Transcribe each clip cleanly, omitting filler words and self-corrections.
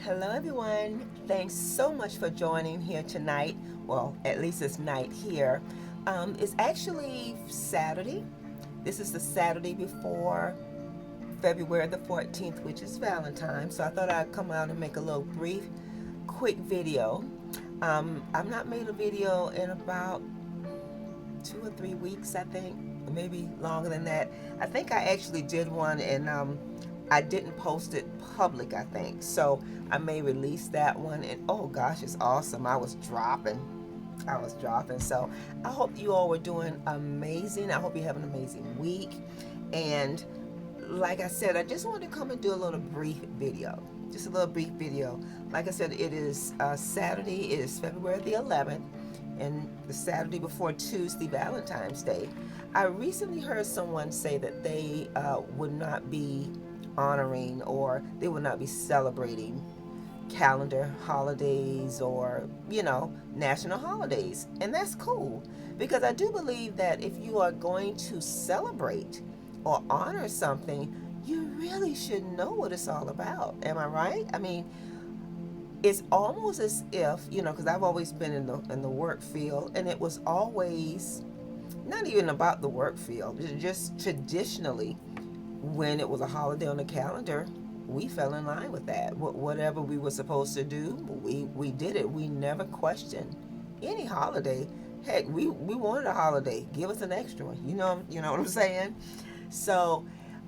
Hello, everyone. Thanks so much for joining here tonight. Well, at least it's night here. It's actually Saturday. This is the Saturday before February the 14th, which is Valentine's. So I thought I'd come out and make a little brief, quick video. I've not made a video in about 2 or 3 weeks, I think, maybe longer than that. I think I actually did one and I didn't post it public, I think. So I may release that one. And oh gosh, it's awesome. I was dropping. I was dropping. So I hope you all were doing amazing. I hope you have an amazing week. And like I said, I just wanted to come and do a little brief video. Just a little brief video. Like I said, it is Saturday. It is February the 11th, and the Saturday before Tuesday, Valentine's Day. I recently heard someone say that they would not be honoring or they would not be celebrating calendar holidays or, national holidays. And that's cool because I do believe that if you are going to celebrate or honor something, you really should know what it's all about. Am I right? I mean, it's almost as if, because I've always been in the work field, and it was always not even about the work field. Just traditionally, when it was a holiday on the calendar, we fell in line with that. Whatever we were supposed to do, we did it. We never questioned any holiday. Heck, we wanted a holiday. Give us an extra one. You know what I'm saying? So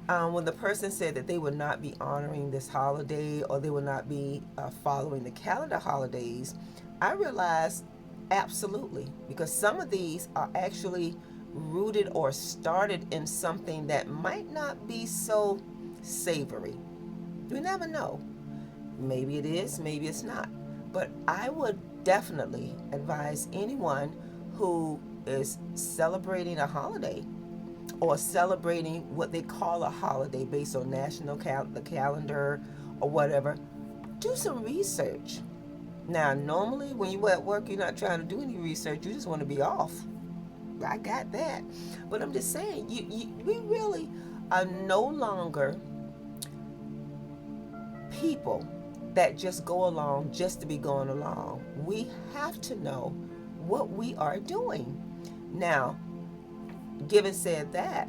when the person said that they would not be honoring this holiday or they would not be following the calendar holidays, I realized absolutely, because some of these are actually rooted or started in something that might not be so savory. You never know. Maybe it is, maybe it's not. But I would definitely advise anyone who is celebrating a holiday or celebrating what they call a holiday based on the calendar or whatever, do some research. Now, normally when you're at work, you're not trying to do any research. You just want to be off. I got that. But I'm just saying, we really are no longer people that just go along just to be going along. We have to know what we are doing. Now, given said that,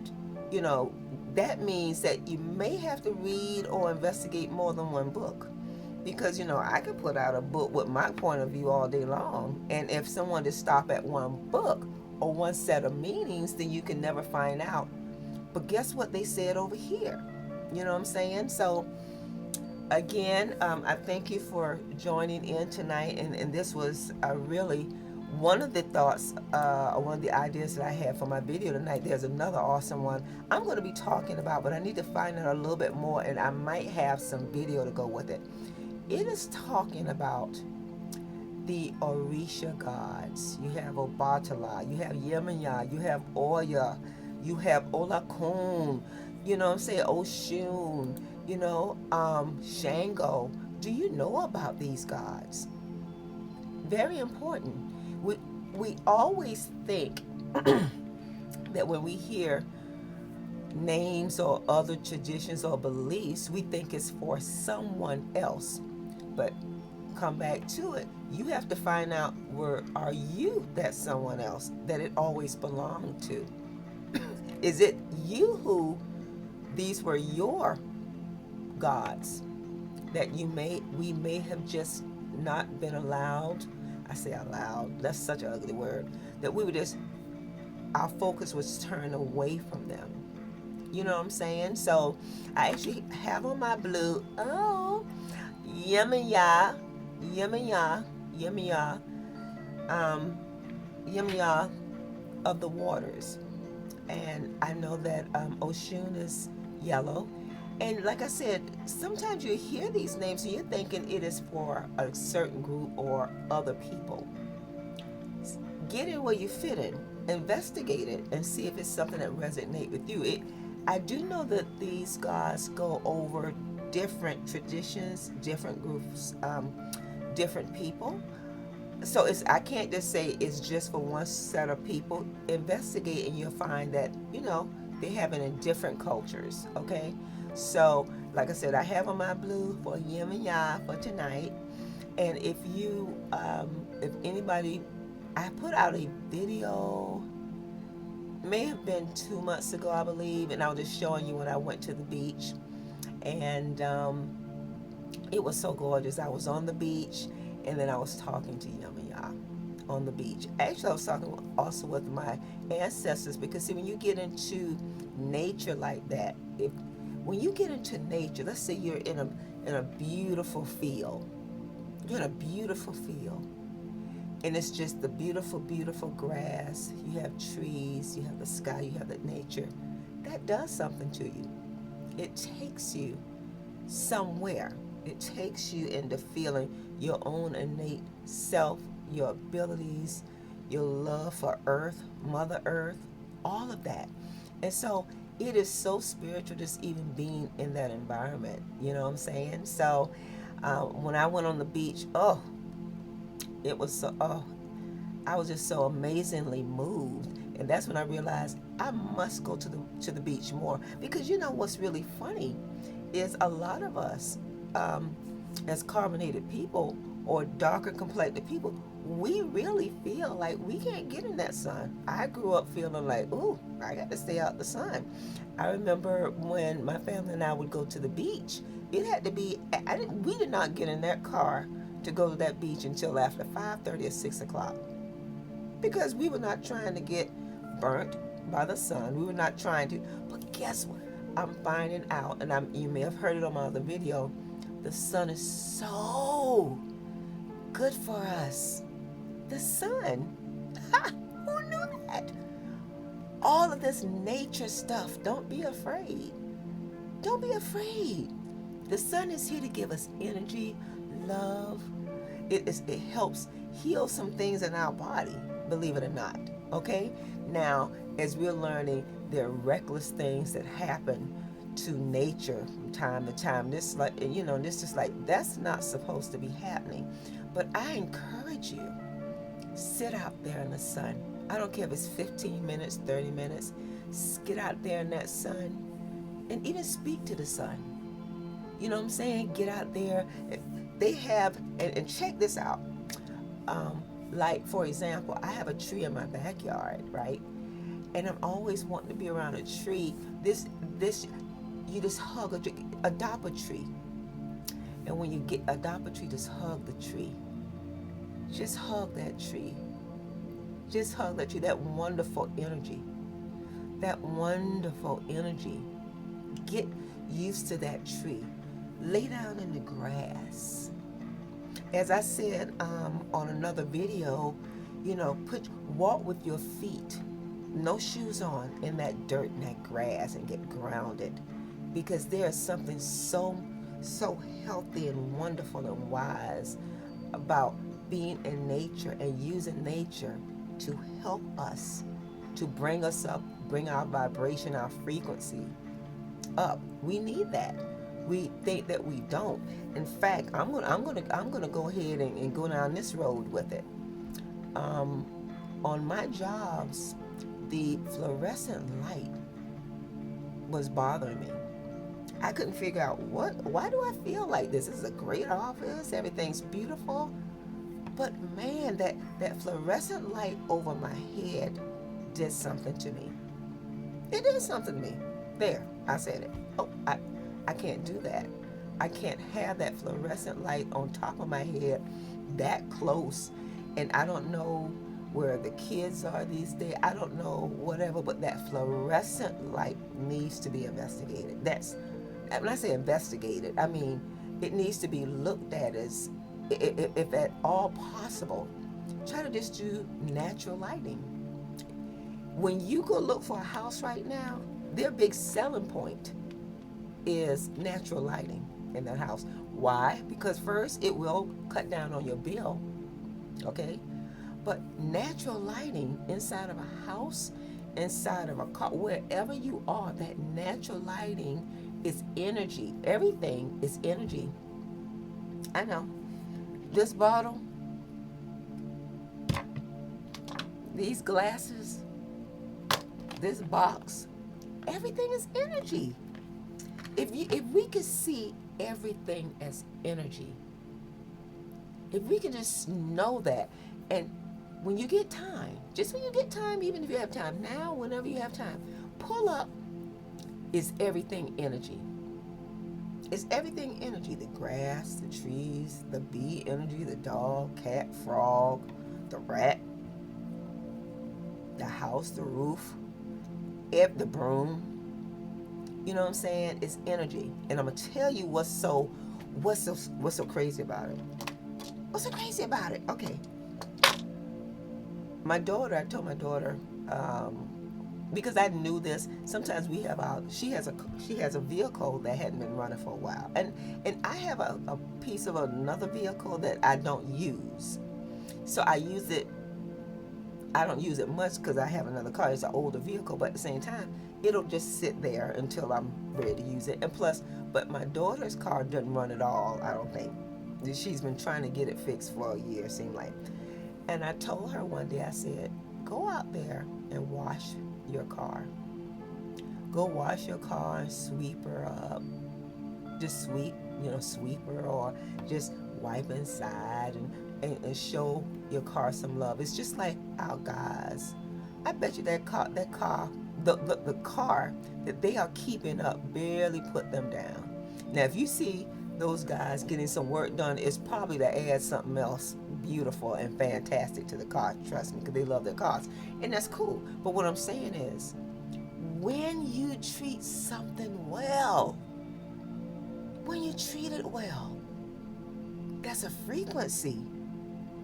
that means that you may have to read or investigate more than one book. Because, I could put out a book with my point of view all day long. And if someone just stop at one book or one set of meanings, then you can never find out. But guess what they said over here? You know what I'm saying? So, again, I thank you for joining in tonight. And this was really one of the thoughts or one of the ideas that I had for my video tonight. There's another awesome one I'm going to be talking about, but I need to find out a little bit more, and I might have some video to go with it. It is talking about the Orisha gods. You have Obatala, you have Yemaya, you have Oya, you have Olakun, I'm saying Oshun, Shango. Do you know about these gods? Very important. We always think that when we hear names or other traditions or beliefs, we think it's for someone else. But come back to it. You have to find out, where are you that someone else that it always belonged to? Is it you who these were your gods that we may have just not been allowed? I say allowed, that's such an ugly word. That we were just, our focus was turned away from them. You know what I'm saying? So I actually have on my blue, Yemaya, Yemaya, Yemaya, Yemaya of the waters. And I know that Oshun is yellow. And like I said, sometimes you hear these names and you're thinking it is for a certain group or other people. Get in where you fit in, investigate it, and see if it's something that resonates with you. I do know that these gods go over different traditions, different groups, different people. So I can't just say it's just for one set of people. Investigate and you'll find that they have it in different cultures. Okay, so like I said, I have on my blue for Yim and Ya for tonight. And if anybody, I put out a video, may have been 2 months ago, I believe, and I was just showing you when I went to the beach. And it was so gorgeous. I was on the beach, and then I was talking to Yum and Ya on the beach. Actually, I was talking also with my ancestors, because see, when you get into nature like that, if when you get into nature, let's say you're in a beautiful field, you're in a beautiful field, and it's just the beautiful, beautiful grass. You have trees, you have the sky, you have the nature. That does something to you. It takes you somewhere. It takes you into feeling your own innate self, your abilities, your love for Earth, Mother Earth, all of that. And so it is so spiritual just even being in that environment. You know what I'm saying? So when I went on the beach, oh, it was so, oh, I was just so amazingly moved. And that's when I realized I must go to the beach more, because you know what's really funny is a lot of us, as carbonated people or darker complected people, we really feel like we can't get in that sun. I grew up feeling like, ooh, I got to stay out the sun. I remember when my family and I would go to the beach, it had to be, we did not get in that car to go to that beach until after 5:30 or 6 o'clock, because we were not trying to get burnt by the sun. We were not trying to. But guess what? I'm finding out, and you may have heard it on my other video, the sun is so good for us. The sun. Ha! Who knew that? All of this nature stuff. Don't be afraid. Don't be afraid. The sun is here to give us energy, love. It helps heal some things in our body, believe it or not. Okay? Now, as we're learning, there are reckless things that happen to nature from time to time. This this is like, that's not supposed to be happening. But I encourage you, sit out there in the sun. I don't care if it's 15 minutes, 30 minutes. Get out there in that sun and even speak to the sun. You know what I'm saying? Get out there. They have, and check this out. Like, for example, I have a tree in my backyard, right? And I'm always wanting to be around a tree. You just hug a tree, adopt a tree. And when you adopt a tree, just hug the tree. Just hug that tree. Just hug that tree, that wonderful energy. That wonderful energy. Get used to that tree. Lay down in the grass. As I said on another video, walk with your feet, no shoes on, in that dirt and that grass, and get grounded, because there's something so healthy and wonderful and wise about being in nature and using nature to help us, to bring us up, bring our vibration, our frequency up. We need that. We think that we don't. In fact, I'm gonna go ahead and go down this road with it. On my jobs, the fluorescent light was bothering me. I couldn't figure out why do I feel like this? This is a great office, everything's beautiful, but man, that fluorescent light over my head did something to me. It did something to me. There, I said it. Oh, I can't do that. I can't have that fluorescent light on top of my head that close. And I don't know where the kids are these days. I don't know whatever, but that fluorescent light needs to be investigated. When I say investigated, I mean it needs to be looked at as, if at all possible, try to just do natural lighting. When you go look for a house right now, their big selling point is natural lighting in that house. Why? Because first, it will cut down on your bill, okay? But natural lighting inside of a house, inside of a car, wherever you are, that natural lighting is energy. Everything is energy. I know. This bottle, these glasses, this box, everything is energy. if we could see everything as energy, if we can just know that, and when you get time, just when you get time, even if you have time now, whenever you have time, pull up, is everything energy. It's everything energy. The grass, the trees, the bee energy, the dog, cat, frog, the rat, the house, the roof, the broom. You know what I'm saying? It's energy. And I'm gonna tell you what's so crazy about it. What's so crazy about it? Okay. I told my daughter, because I knew this. Sometimes she has a vehicle that hadn't been running for a while, and I have a piece of another vehicle that I don't use. So I don't use it much because I have another car. It's an older vehicle, but at the same time, it'll just sit there until I'm ready to use it. And plus, but my daughter's car doesn't run at all, I don't think. She's been trying to get it fixed for a year, it seemed like. And I told her one day, I said, go out there and wash your car. Go wash your car and sweep her up. Just sweep her, or just wipe inside and show your car some love. It's just like our guys. I bet you the car that they are keeping up barely put them down. Now, if you see those guys getting some work done, it's probably to add something else beautiful and fantastic to the car. Trust me, because they love their cars. And that's cool. But what I'm saying is, when you treat something well, when you treat it well, that's a frequency.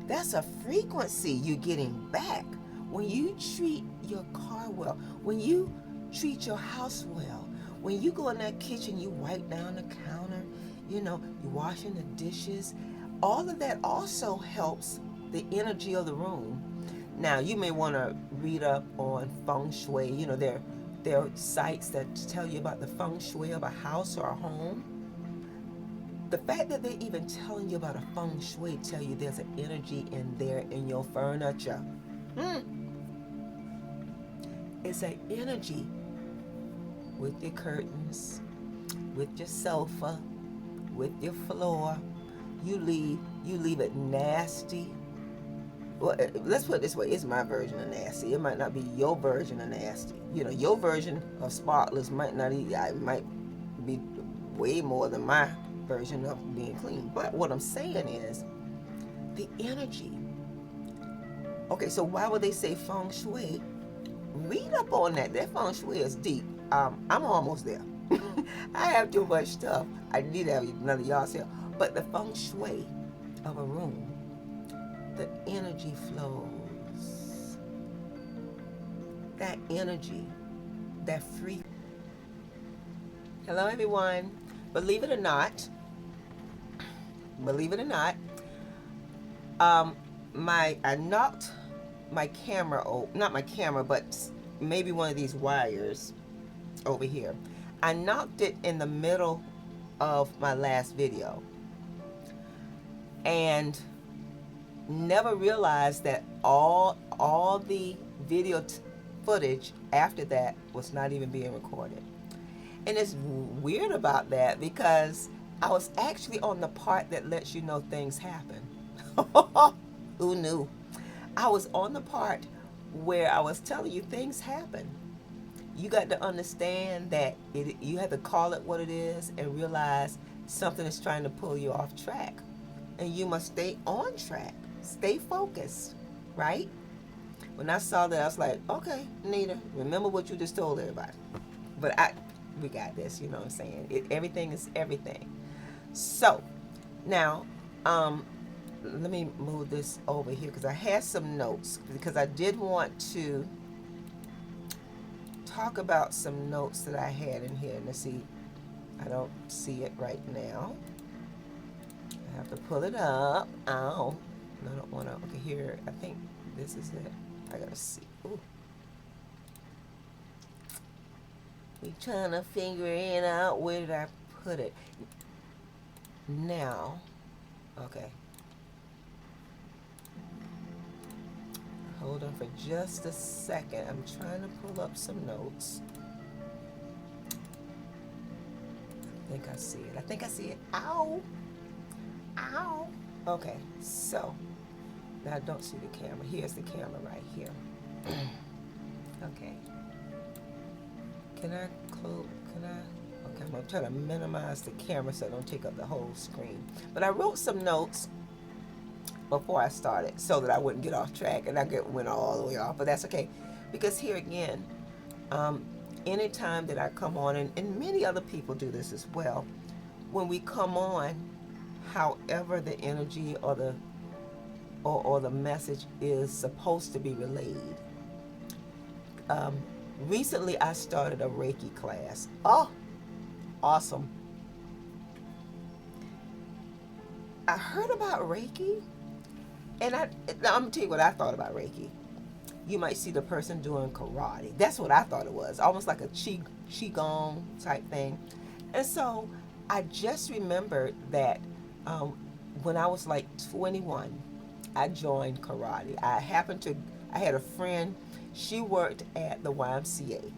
That's a frequency you're getting back. When you treat your car well, when you treat your house well, when you go in that kitchen, you wipe down the counter, you're washing the dishes, all of that also helps the energy of the room. Now, you may want to read up on feng shui. There are sites that tell you about the feng shui of a house or a home. The fact that they're even telling you about a feng shui tell you there's an energy in there in your furniture. It's an energy with your curtains, with your sofa, with your floor. You leave it nasty. Well, let's put it this way, it's my version of nasty. It might not be your version of nasty. Your version of spotless might be way more than my version of being clean. But what I'm saying is, the energy. Okay, so why would they say feng shui? Read up on that. That feng shui is deep. I'm almost there. I have too much stuff. I need to have another yard sale. But the feng shui of a room, the energy flows. That energy, that free. Hello, everyone. Believe it or not, I knocked my camera, not my camera, but maybe one of these wires over here. I knocked it in the middle of my last video and never realized that all the video footage after that was not even being recorded. And it's weird about that because I was actually on the part that lets you know things happen. Who knew? I was on the part where I was telling you things happen. You got to understand that you have to call it what it is and realize something is trying to pull you off track. And you must stay on track. Stay focused, right? When I saw that, I was like, okay, Nita, remember what you just told everybody. But we got this, you know what I'm saying? Everything is everything. So, now, let me move this over here because I had some notes because I did want to talk about some notes that I had in here. Let's see. I don't see it right now. I have to pull it up. Ow. I don't want to. Okay, here. I think this is it. I gotta see. Ooh. We trying to figure it out. Where did I put it? Now. Okay. Hold on for just a second. I'm trying to pull up some notes. think I see it. I think I see it. Ow. Ow. Okay, so now I don't see the camera. Here's the camera right here. Okay. Can I close? Can I? Okay, I'm going to try to minimize the camera so I don't take up the whole screen. But I wrote some notes before I started so that I wouldn't get off track, and I went all the way off. But that's okay, because here again, anytime that I come on, and many other people do this as well, when we come on, however the energy or the message is supposed to be relayed. Recently I started a Reiki class. Oh, awesome. I heard about Reiki, and I'm gonna tell you what I thought about Reiki. You might see the person doing karate. That's what I thought it was, almost like a qigong type thing. And so I just remembered that when I was like 21, I joined karate. I had a friend, she worked at the YMCA.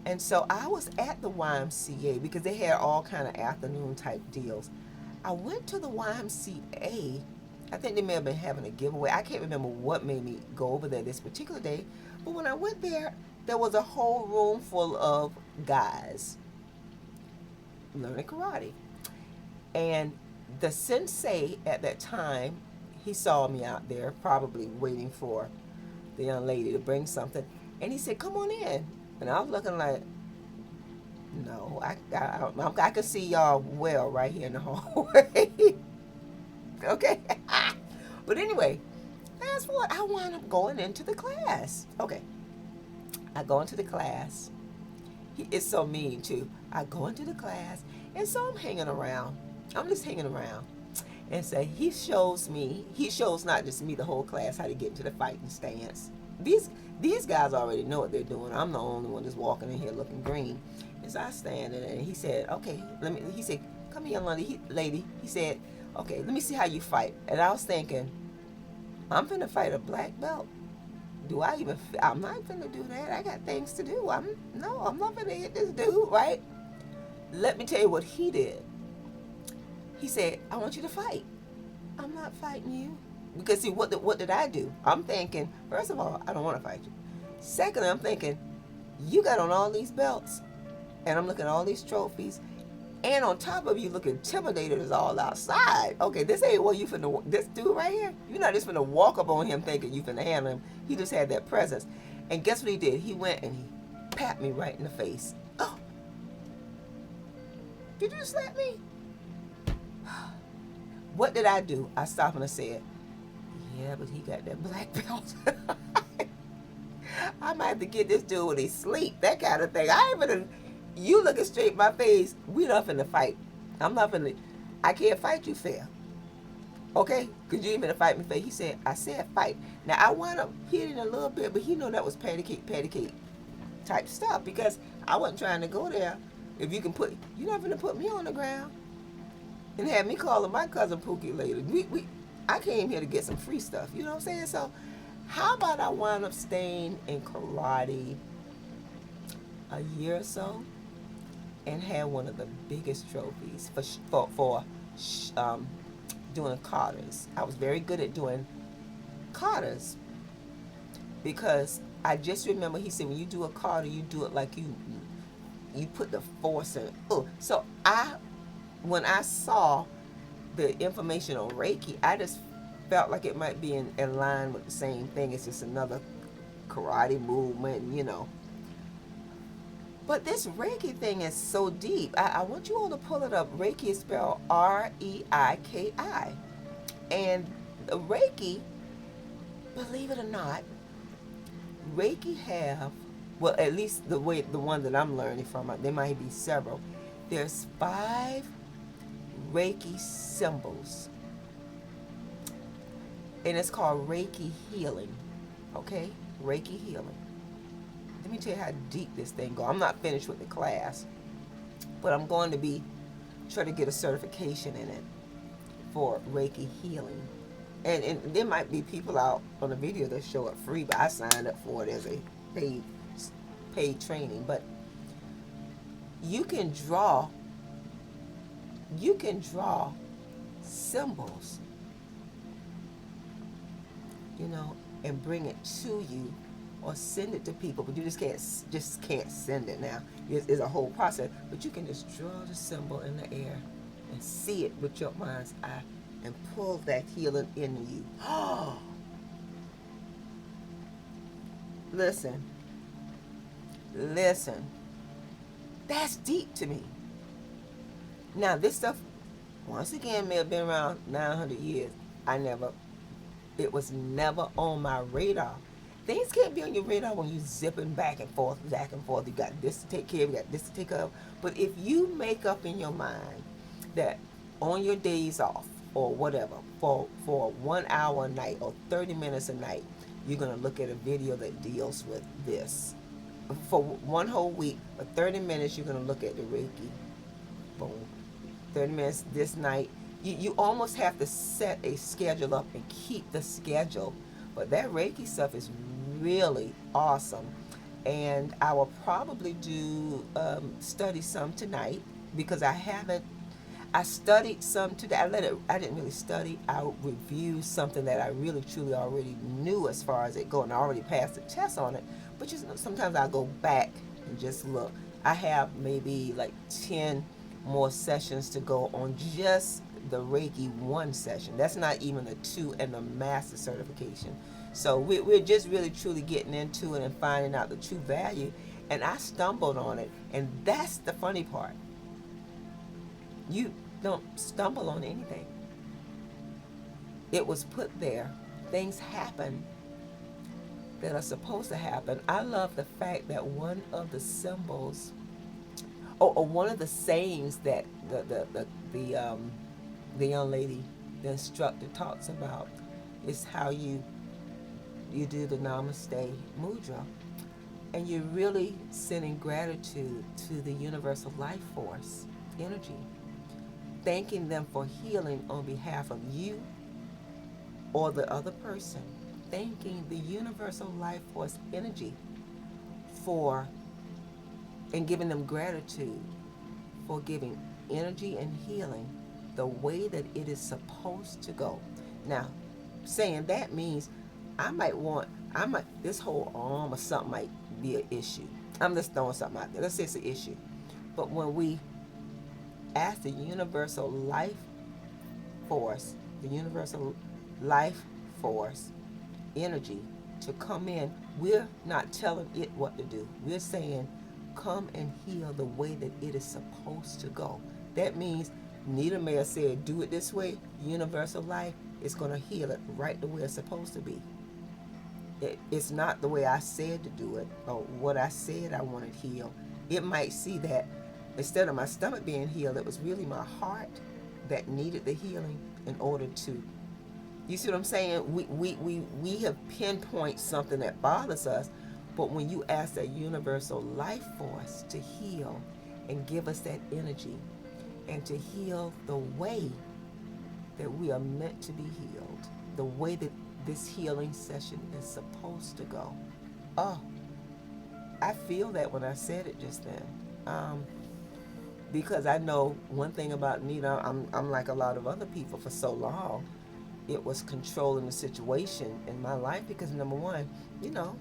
And so I was at the YMCA because they had all kind of afternoon type deals. I went to the YMCA. I think they may have been having a giveaway. I can't remember what made me go over there this particular day. But when I went there, there was a whole room full of guys learning karate. And the sensei at that time, he saw me out there probably waiting for the young lady to bring something. And he said, come on in. And I was looking like, no, I could see y'all well right here in the hallway. Okay. But anyway, fast forward, I wound up going into the class. Okay. I go into the class. It's so mean too. I go into the class, and so I'm hanging around. I'm just hanging around. And so he shows not just me, the whole class, how to get into the fighting stance. These guys already know what they're doing. I'm the only one that's walking in here looking green. And so I stand in, and he said, okay, he said, come here, young lady. He said, okay, let me see how you fight. And I was thinking, I'm finna fight a black belt. I'm not finna do that. I got things to do. I'm not finna hit this dude, right? Let me tell you what he did. He said, I want you to fight. I'm not fighting you. Because see, what did I do? I'm thinking, first of all, I don't want to fight you. Secondly, I'm thinking, you got on all these belts, and I'm looking at all these trophies, and on top of you look intimidated as all outside. Okay, this ain't what you finna, this dude right here, you're not just finna walk up on him thinking you finna handle him. He just had that presence. And guess what he did? He went and he pat me right in the face. Oh, did you slap me? What did I do? I stopped and I said, yeah, but he got that black belt. I might have to get this dude when he sleep, that kind of thing. You looking straight in my face, we not finna fight. I can't fight you fair. Okay? Because you ain't finna fight me fair. He said, I said fight. Now, I wound up hitting a little bit, but he know that was patty cake type stuff, because I wasn't trying to go there. If you can you're not finna put me on the ground and have me calling my cousin Pookie later. I came here to get some free stuff. You know what I'm saying? So how about I wind up staying in karate a year or so and had one of the biggest trophies for doing katas. I was very good at doing katas because I just remember he said when you do a kata, you do it like you put the force in. So when I saw the information on Reiki, I just felt like it might be in line with the same thing. It's just another karate movement, you know. But this Reiki thing is so deep. I want you all to pull it up. Reiki is spelled R-E-I-K-I. And Reiki, believe it or not, Reiki have, well, at least the one that I'm learning from, there might be several. There's 5 Reiki symbols. And it's called Reiki healing. Okay? Reiki healing. Let me tell you how deep this thing goes. I'm not finished with the class, but I'm going to try to get a certification in it for Reiki healing. And there might be people out on the video that show up free, but I signed up for it as a paid training. But you can draw You can draw symbols, you know, and bring it to you or send it to people, but you just can't send it now. It's a whole process, but you can just draw the symbol in the air and see it with your mind's eye and pull that healing into you. Oh, listen, listen. That's deep to me. Now, this stuff, once again, may have been around 900 years. It was never on my radar. Things can't be on your radar when you zipping back and forth, back and forth. You got this to take care of, you got this to take care of. But if you make up in your mind that on your days off or whatever, for 1 hour a night or 30 minutes a night, you're gonna look at a video that deals with this. For one whole week, for 30 minutes, you're gonna look at the Reiki. Boom. 30 minutes this night. You almost have to set a schedule up and keep the schedule. But that Reiki stuff is really awesome. And I will probably do study some tonight because I haven't. I studied some today. I didn't really study. I reviewed something that I really truly already knew as far as it goes, and I already passed the test on it. But sometimes I go back and just look. I have maybe like 10 more sessions to go on just the Reiki 1 session. That's not even the 2 and the master certification. So we're just really truly getting into it and finding out the true value. And I stumbled on it. And that's the funny part. You don't stumble on anything. It was put there. Things happen that are supposed to happen. I love the fact that one of the symbols, or one of the sayings that the young lady, the instructor, talks about is how you do the Namaste Mudra, and you're really sending gratitude to the universal life force energy, thanking them for healing on behalf of you or the other person, thanking the universal life force energy for, and giving them gratitude for giving energy and healing the way that it is supposed to go. Now, saying that means this whole arm or something might be an issue. I'm just throwing something out there. Let's say it's an issue. But when we ask the universal life force, energy to come in, we're not telling it what to do. We're saying, come and heal the way that it is supposed to go. That means Nita may have said, do it this way. Universal life is going to heal it right the way it's supposed to be. It's not the way I said to do it or what I said I wanted healed. It might see that instead of my stomach being healed, it was really my heart that needed the healing in order to. You see what I'm saying? We have pinpointed something that bothers us, but when you ask that universal life force to heal and give us that energy and to heal the way that we are meant to be healed, the way that this healing session is supposed to go. Oh, I feel that when I said it just then. Because I know one thing about Nita, I'm like a lot of other people for so long. It was controlling the situation in my life because number one, you got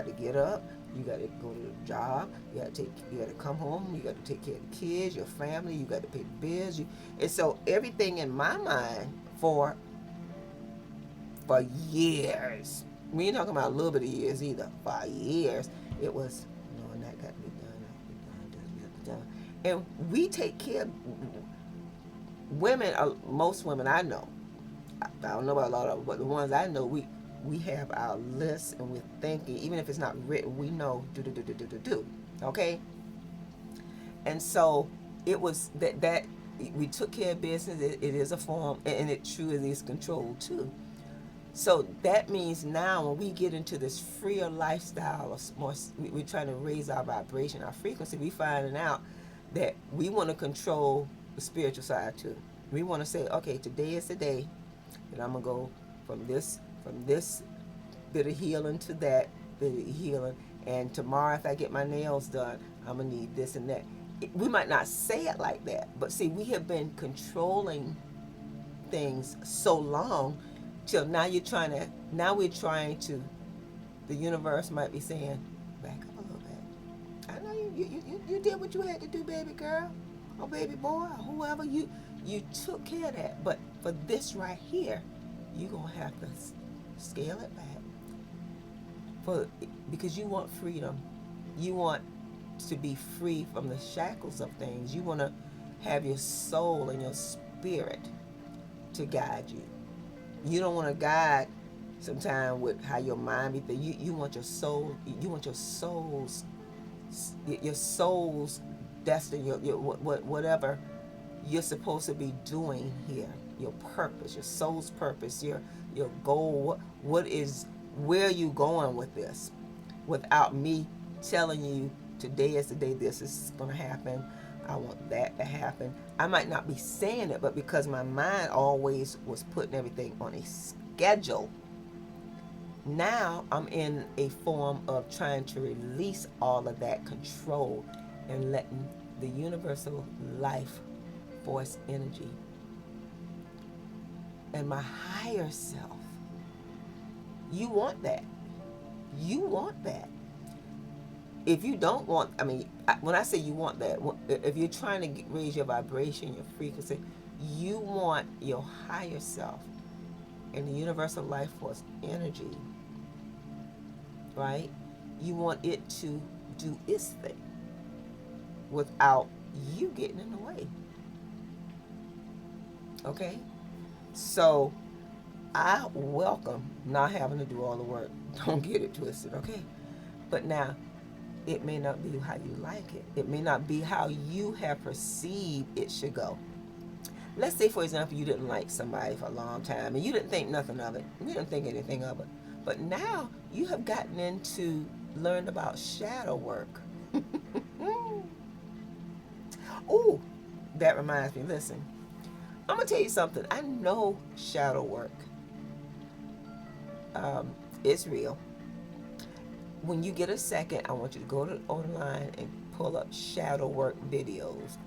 to get up, you got to go to the job, you got to come home, you got to take care of the kids, your family, you got to pay the bills. And so everything in my mind for years, we ain't talking about a little bit of years either, for years, it was, no, and that got to be done. And we take care of women, most women I know, I don't know about a lot of them, but the ones I know, we have our lists and we're thinking, even if it's not written, we know do. Okay? And so it was that we took care of business. It is a form, and it truly is controlled too. So that means now when we get into this freer lifestyle, we're trying to raise our vibration, our frequency, we finding out that we want to control the spiritual side too. We want to say, okay, today is the day that I'm going to go from this bit of healing to that bit of healing. And tomorrow if I get my nails done, I'm going to need this and that. we might not say it like that, but see, we have been controlling things so long till now now we're trying to, the universe might be saying, back up a little bit. I know you did what you had to do, baby girl, or baby boy, or whoever, you took care of that. But for this right here, you're going to have to scale it back. Because you want freedom. You want to be free from the shackles of things. You want to have your soul and your spirit to guide you. You don't want to guide sometimes with how your mind be thinking. You want your soul. You want your soul's destiny. Your whatever you're supposed to be doing here. Your purpose. Your soul's purpose. Your goal. Where are you going with this? Without me telling you today is the day this is going to happen. I want that to happen. I might not be saying it, but because my mind always was putting everything on a schedule, now I'm in a form of trying to release all of that control and letting the universal life force energy and my higher self. You want that. You want that. If you don't want, when I say you want that, if you're trying to raise your vibration, your frequency, you want your higher self and the universal life force energy, right? You want it to do its thing without you getting in the way. Okay? So I welcome not having to do all the work. Don't get it twisted, okay? But now, it may not be how you like it. It may not be how you have perceived it should go. Let's say, for example, you didn't like somebody for a long time and you didn't think nothing of it. You didn't think anything of it. But now you have gotten into learn about shadow work. Oh, that reminds me. Listen, I'm going to tell you something. I know shadow work. It's real. When you get a second, I want you to go to online and pull up shadow work videos.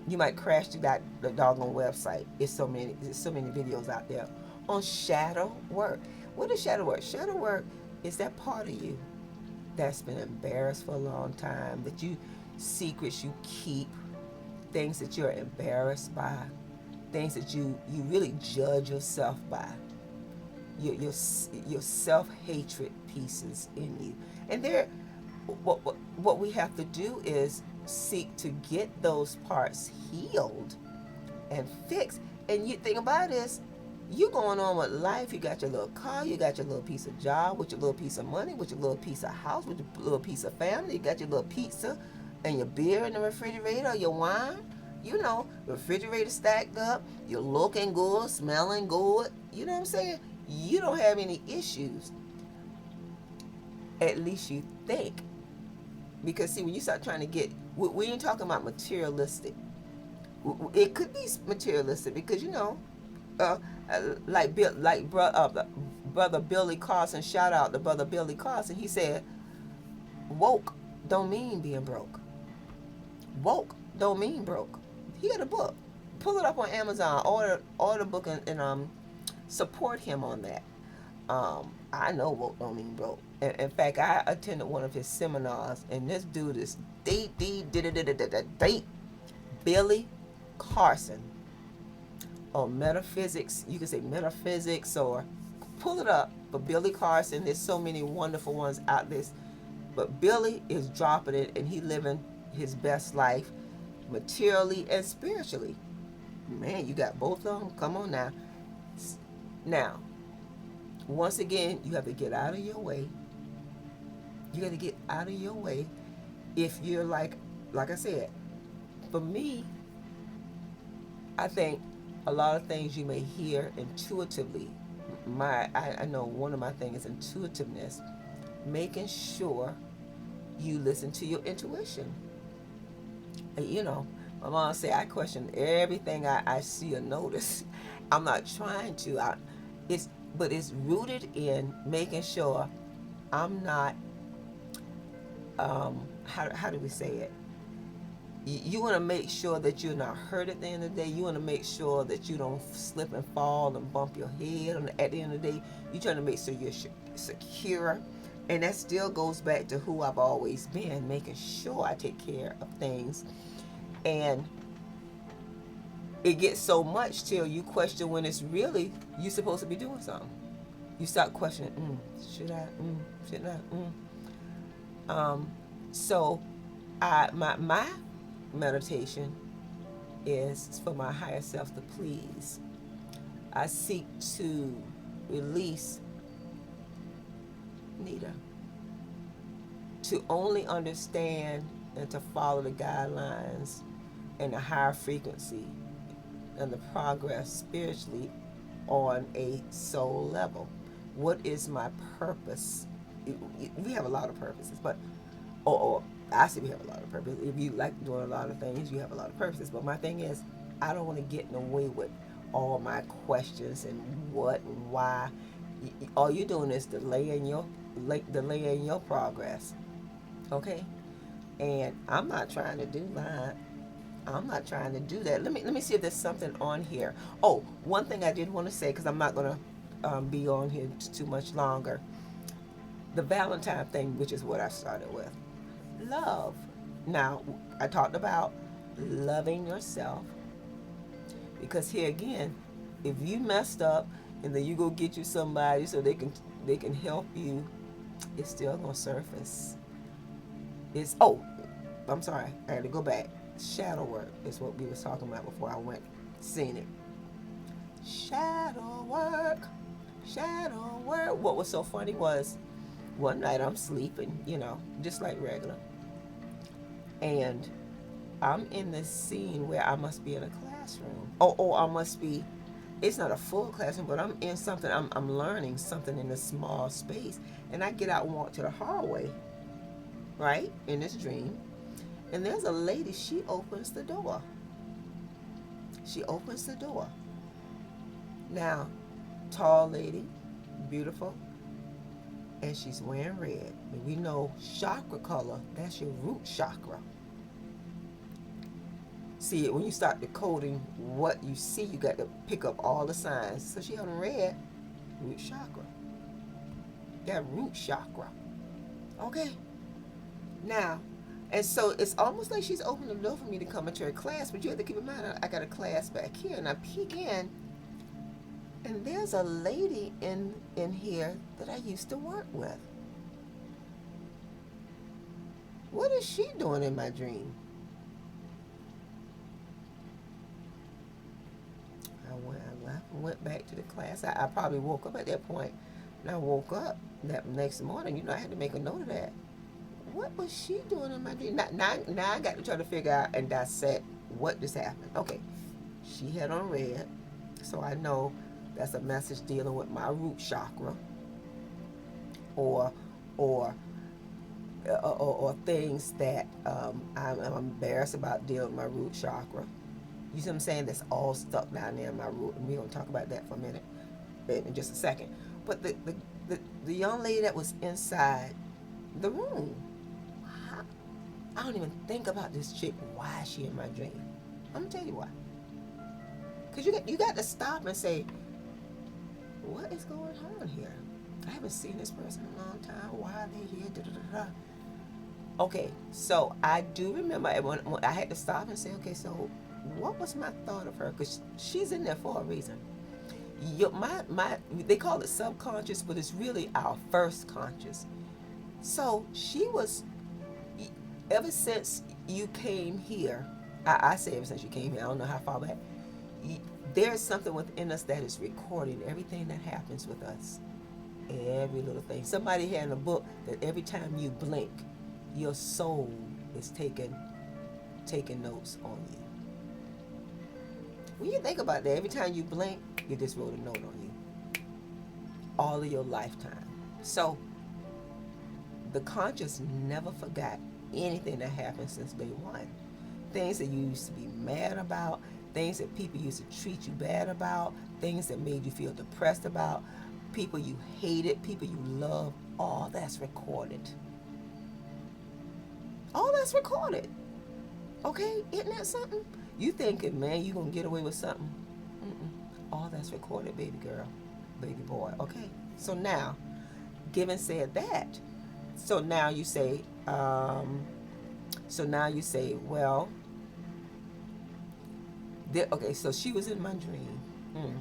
You might crash through the doggone website. There's so many videos out there on shadow work. What is shadow work? Shadow work is that part of you that's been embarrassed for a long time, secrets you keep, things that you're embarrassed by, things that you really judge yourself by. Your self-hatred pieces in you. And what we have to do is seek to get those parts healed and fixed. And you think about this, you going on with life, you got your little car, you got your little piece of job, with your little piece of money, with your little piece of house, with your little piece of family, you got your little pizza and your beer in the refrigerator, your wine, the refrigerator stacked up, you're looking good, smelling good, you know what I'm saying? You don't have any issues. At least you think. Because see, when you start trying to get, we ain't talking about materialistic. It could be materialistic because brother Billy Carson. Shout out to brother Billy Carson. He said, "Woke don't mean being broke. Woke don't mean broke." He got a book. Pull it up on Amazon. Order the book and support him on that. I know woke don't mean broke. In fact, I attended one of his seminars, and this dude is Billy Carson, or metaphysics. You can say metaphysics, or pull it up. But Billy Carson, there's so many wonderful ones out there. But Billy is dropping it, and he living his best life, materially and spiritually. Man, you got both of them. Come on now. Now, once again, you have to get out of your way. You got to get out of your way. If you're like I said, for me, I think a lot of things you may hear intuitively. I know one of my things is intuitiveness, making sure you listen to your intuition. My mom say I question everything I see or notice. I'm not trying to. But it's rooted in making sure I'm not. How do we say it? You want to make sure that you're not hurt at the end of the day. You want to make sure that you don't slip and fall and bump your head. At the end of the day, you're trying to make sure you're secure. And that still goes back to who I've always been, making sure I take care of things. And it gets so much till you question when it's really you supposed to be doing something. You start questioning, should I? Shouldn't I? So my meditation is for my higher self to please. I seek to release Nita, to only understand and to follow the guidelines and the higher frequency and the progress spiritually on a soul level. What is my purpose? We have a lot of purposes, but or I see we have a lot of purpose. If you like doing a lot of things, you have a lot of purposes. But my thing is, I don't want to get in the way with all my questions and what and why. All you're doing is delaying your progress. Okay, and I'm not trying to do that. I'm not trying to do that. Let me see if there's something on here. Oh, one thing I did want to say, because I'm not going to be on here too much longer. The Valentine thing, which is what I started with. Love. Now, I talked about loving yourself, because here again, if you messed up and then you go get you somebody so they can help you, it's still gonna surface. I'm sorry, I had to go back. Shadow work is what we was talking about before I went seeing it. Shadow work. What was so funny was one night I'm sleeping, just like regular, and I'm in this scene where I must be in a classroom. I must be. It's not a full classroom, but I'm in something. I'm learning something in a small space, and I get out and walk to the hallway, right, in this dream, and there's a lady. She opens the door. Now, tall lady, beautiful, and she's wearing red. And we know chakra color, that's your root chakra. See, when you start decoding what you see, you got to pick up all the signs. So she on red, root chakra. That root chakra. Okay. Now, and so it's almost like she's opening the door for me to come into her class, but you have to keep in mind, I got a class back here, and I peek in, and there's a lady in here that I used to work with. What is she doing in my dream? I went back to the class. I probably woke up at that point. And I woke up that next morning. I had to make a note of that. What was she doing in my dream? Now I got to try to figure out and dissect what just happened. Okay, she had on red, so I know that's a message dealing with my root chakra, or things that I'm embarrassed about dealing with my root chakra. You see what I'm saying? That's all stuck down there in my root, and we're gonna talk about that for a minute, in just a second. But the young lady that was inside the room, I don't even think about this chick. Why is she in my dream? I'm gonna tell you why. Cause you got to stop and say, what is going on here? I haven't seen this person in a long time. Why are they here? Da-da-da-da. Okay, so I do remember when I had to stop and say, okay, so what was my thought of her? Because she's in there for a reason. They call it subconscious, but it's really our first conscious. So she was, ever since you came here, I say ever since you came here, I don't know how far back, there's something within us that is recording everything that happens with us. Every little thing. Somebody had in a book that every time you blink, your soul is taking notes on you. When you think about that, every time you blink, you just wrote a note on you. All of your lifetime. So, the conscious never forgot anything that happened since day one. Things that you used to be mad about, things that people used to treat you bad about, things that made you feel depressed about, people you hated, people you loved, all that's recorded. All that's recorded. Okay, isn't that something? You thinking, man, you gonna get away with something? Mm-mm. All that's recorded, baby girl, baby boy. Okay, so now, given said that, so now you say, well, okay, so she was in my dream. Mm.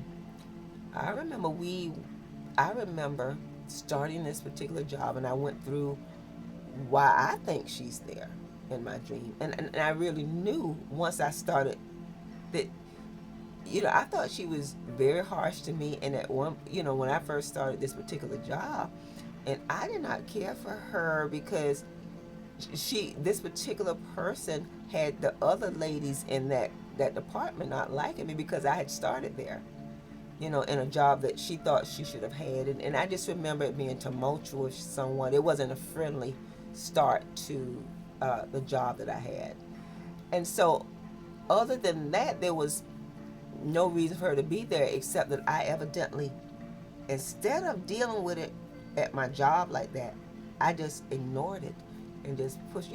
I remember I remember starting this particular job, and I went through why I think she's there in my dream, and I really knew once I started that, I thought she was very harsh to me, and at one, when I first started this particular job, and I did not care for her because this particular person had the other ladies in that department not liking me because I had started there, in a job that she thought she should have had. And I just remember it being tumultuous somewhat. It wasn't a friendly start to the job that I had. And so, other than that, there was no reason for her to be there except that I evidently, instead of dealing with it at my job like that, I just ignored it and just pushed,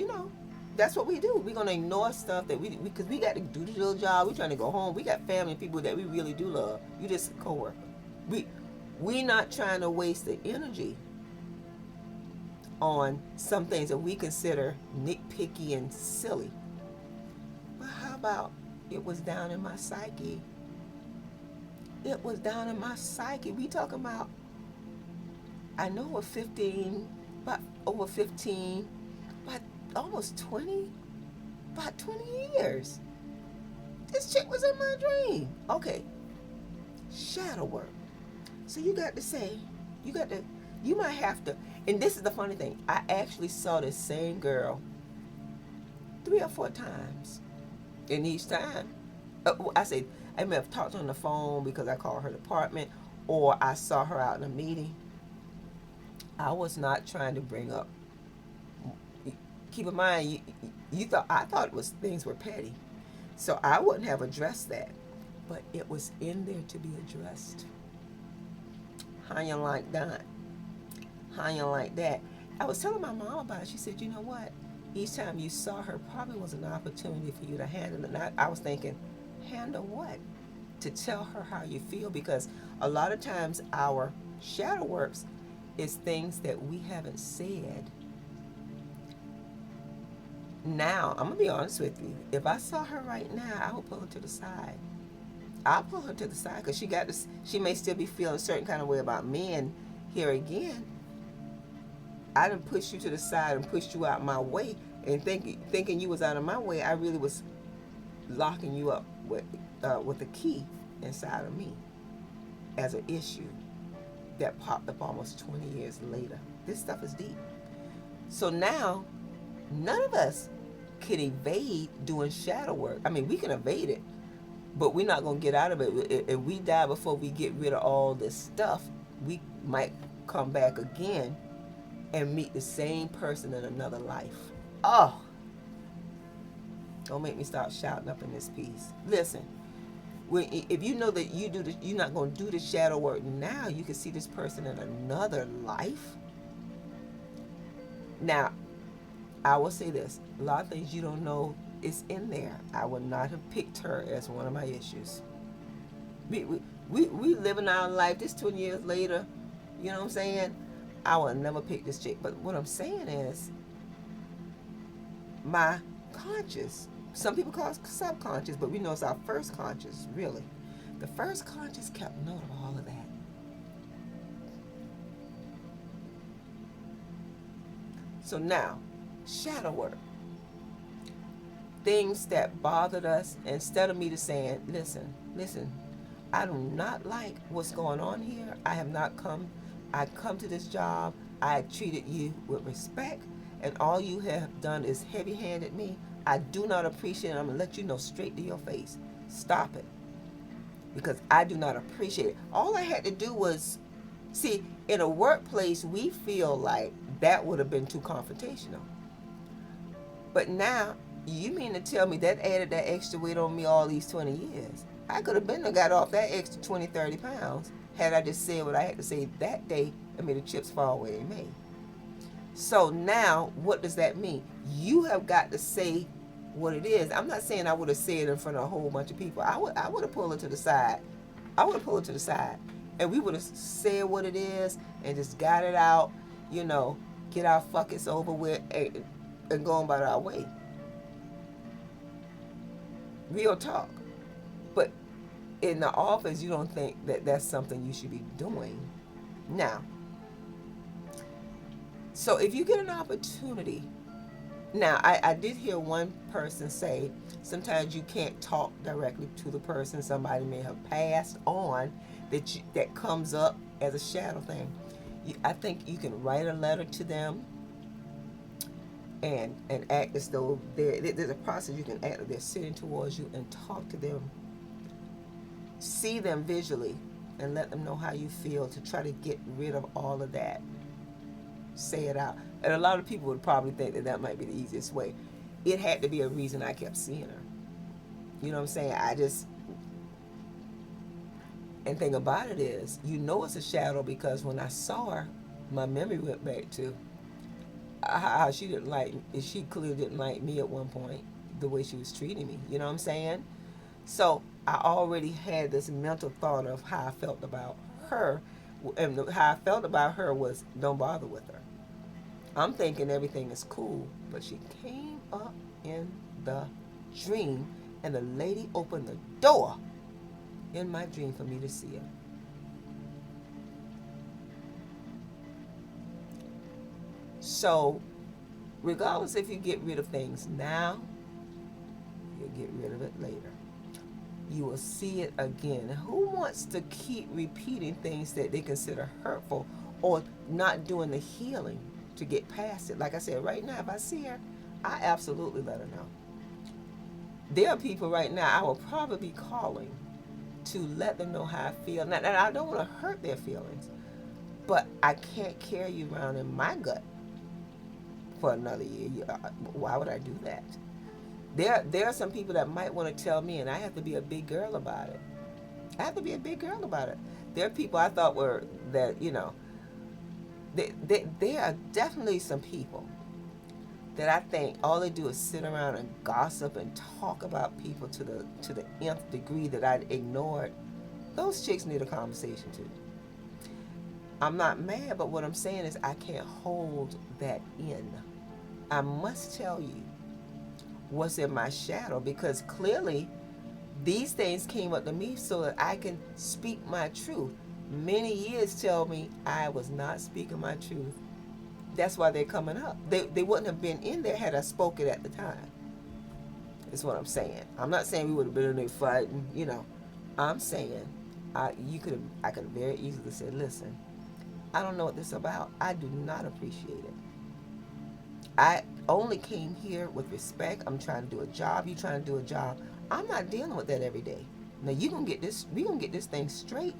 that's what we do. We're gonna ignore stuff that because we got to do the little job. We're trying to go home. We got family and people that we really do love. You just a coworker. We not trying to waste the energy on some things that we consider nitpicky and silly. But how about it was down in my psyche? It was down in my psyche. We talking about, I know we're 15, but over 15, but almost 20, about 20 years. This chick was in my dream. Okay, shadow work. So you might have to, and this is the funny thing, I actually saw the same girl 3 or 4 times. And each time, I may have talked on the phone because I called her department, or I saw her out in a meeting. I was not trying to bring up. Keep in mind, I thought it was things were petty, so I wouldn't have addressed that, but it was in there to be addressed. How you like that? How you like that? I was telling my mom about it. She said, you know what? Each time you saw her probably was an opportunity for you to handle it. And I was thinking, handle what? To tell her how you feel, because a lot of times our shadow works is things that we haven't said. Now, I'm going to be honest with you. If I saw her right now, I would pull her to the side. I'll pull her to the side because she may still be feeling a certain kind of way about me. And here again, I done pushed you to the side and pushed you out my way, and thinking you was out of my way, I really was locking you up with a key inside of me as an issue that popped up almost 20 years later. This stuff is deep. So now, none of us can evade doing shadow work. I mean, we can evade it, but we're not going to get out of it. If we die before we get rid of all this stuff, we might come back again and meet the same person in another life. Oh, don't make me start shouting up in this piece. Listen, if you know that you're not going to do the shadow work now, you can see this person in another life. Now, I will say this: a lot of things you don't know is in there. I would not have picked her as one of my issues. We living our life. This 20 years later, you know what I'm saying? I would never pick this chick. But what I'm saying is, my conscious. Some people call it subconscious, but we know it's our first conscious, really. The first conscious kept note of all of that. So now, shadow work. Things that bothered us, instead of me to saying, listen, I do not like what's going on here. I come to this job, I treated you with respect, and all you have done is heavy-handed me. I do not appreciate it. I'm going to let you know straight to your face. Stop it. Because I do not appreciate it. All I had to do was, see, in a workplace, we feel like that would have been too confrontational. But now, you mean to tell me that added that extra weight on me all these 20 years? I could have been got off that extra 20, 30 pounds had I just said what I had to say that day and made the chips fall where they may. So now, what does that mean? You have got to say what it is. I'm not saying I would have said it in front of a whole bunch of people. I would have pulled her to the side. I would have pulled her to the side, and we would have said what it is and just got it out. You know, get our fuckets over with and go on about our way. Real talk. But in the office, you don't think that that's something you should be doing. Now, so if you get an opportunity, now I did hear one person say sometimes you can't talk directly to the person somebody may have passed on that comes up as a shadow thing. I think you can write a letter to them and act as though there's a process you can act like they're sitting towards you and talk to them, see them visually, and let them know how you feel to try to get rid of all of that. Say it out. And a lot of people would probably think that that might be the easiest way. It had to be a reason I kept seeing her. You know what I'm saying? And thing about it is, you know it's a shadow because when I saw her, my memory went back to how she didn't like, she clearly didn't like me at one point, the way she was treating me. You know what I'm saying? So I already had this mental thought of how I felt about her, and how I felt about her was don't bother with her. I'm thinking everything is cool, but she came up in the dream, and the lady opened the door in my dream for me to see her. So, regardless if you get rid of things now, you'll get rid of it later. You will see it again. Who wants to keep repeating things that they consider hurtful or not doing the healing to get past it? Like I said, right now, if I see her, I absolutely let her know. There are people right now I will probably be calling to let them know how I feel. And I don't want to hurt their feelings, but I can't carry you around in my gut for another year. Why would I do that? There are some people that might want to tell me, and I have to be a big girl about it. I have to be a big girl about it. There are people I thought were that, you know, there are definitely some people that I think all they do is sit around and gossip and talk about people to the nth degree that I ignored. Those chicks need a conversation too. I'm not mad, but what I'm saying is I can't hold that in. I must tell you what's in my shadow, because clearly these things came up to me so that I can speak my truth. Many years tell me I was not speaking my truth. That's why they're coming up. They wouldn't have been in there had I spoken at the time. Is what I'm saying. I'm not saying we would have been in there fighting, you know. I'm saying I could have very easily said, listen, I don't know what this is about. I do not appreciate it. I only came here with respect. I'm trying to do a job. You trying to do a job. I'm not dealing with that every day. Now we gonna get this thing straight.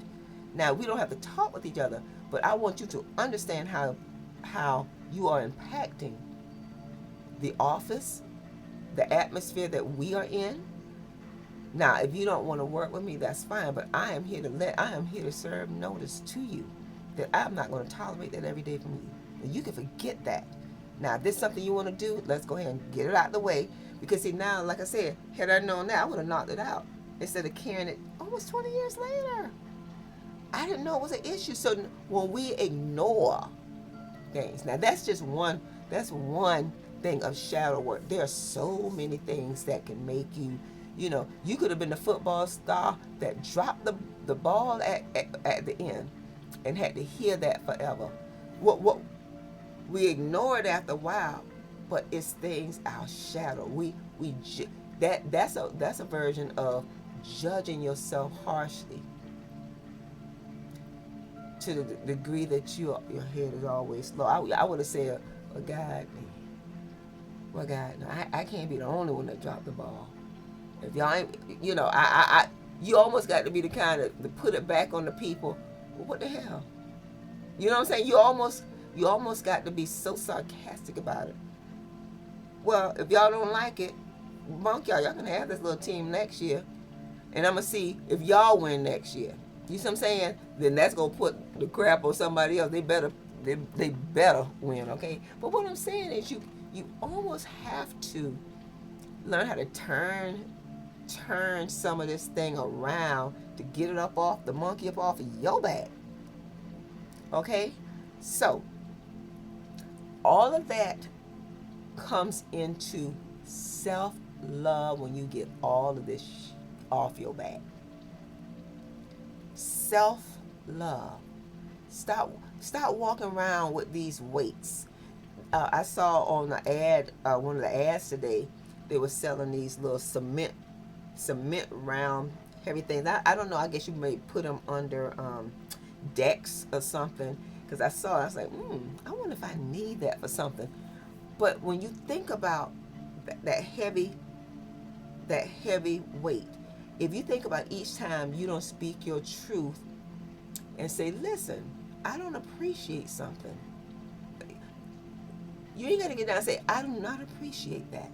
Now we don't have to talk with each other, but I want you to understand how you are impacting the office, the atmosphere that we are in. Now, if you don't want to work with me, that's fine, but I am here to serve notice to you that I'm not going to tolerate that every day from you. And you can forget that. Now, if this is something you want to do, let's go ahead and get it out of the way. Because see, now, like I said, had I known that, I would have knocked it out instead of carrying it almost 20 years later. I didn't know it was an issue. So when we ignore things, now that's one thing of shadow work. There are so many things that can make you, you know, you could have been the football star that dropped the ball at the end and had to hear that forever. What we ignore it after a while, but it's things our shadow. That's a version of judging yourself harshly to the degree that your head is always low. I would have said, well, God, no, I can't be the only one that dropped the ball. If y'all ain't, you know, you almost got to be the kind of to put it back on the people. Well, what the hell? You know what I'm saying? You almost got to be so sarcastic about it. Well, if y'all don't like it, bunk y'all can have this little team next year, and I'm gonna see if y'all win next year. You see what I'm saying? Then that's gonna put the crap on somebody else. They better win, okay? But what I'm saying is you almost have to Learn how to turn some of this thing around to get it up off the monkey up off of your back. Okay? So, all of that comes into self love when you get all of this off your back. Self love. Stop walking around with these weights. I saw on the ad, one of the ads today, they were selling these little cement round heavy things. I don't know. I guess you may put them under decks or something. Because I was like, I wonder if I need that for something. But when you think about that heavy weight, if you think about each time you don't speak your truth and say, listen, I don't appreciate something, you ain't gonna get down and say, I do not appreciate that.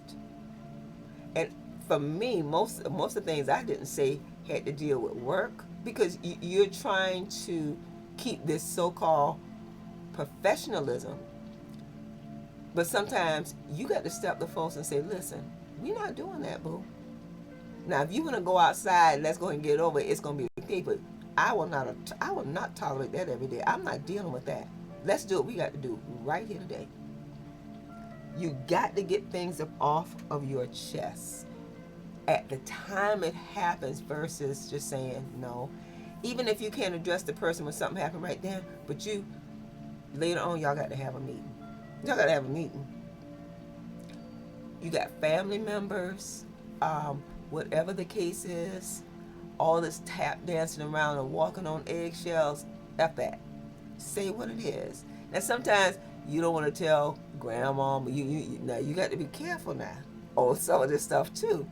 And for me, most of the things I didn't say had to deal with work, because you're trying to keep this so-called professionalism. But sometimes you got to step the folks and say, listen, we're not doing that, boo. Now, if you want to go outside, let's go ahead and get it over. It's going to be okay, but I will not tolerate that every day. I'm not dealing with that. Let's do what we got to do right here today. You got to get things off of your chest at the time it happens versus just saying no. Even if you can't address the person when something happened right then, but you, later on, y'all got to have a meeting. Y'all got to have a meeting. You got family members, whatever the case is, all this tap dancing around and walking on eggshells, F that. Say what it is. Now, sometimes you don't want to tell grandma, but now you got to be careful now. Oh, some of this stuff too.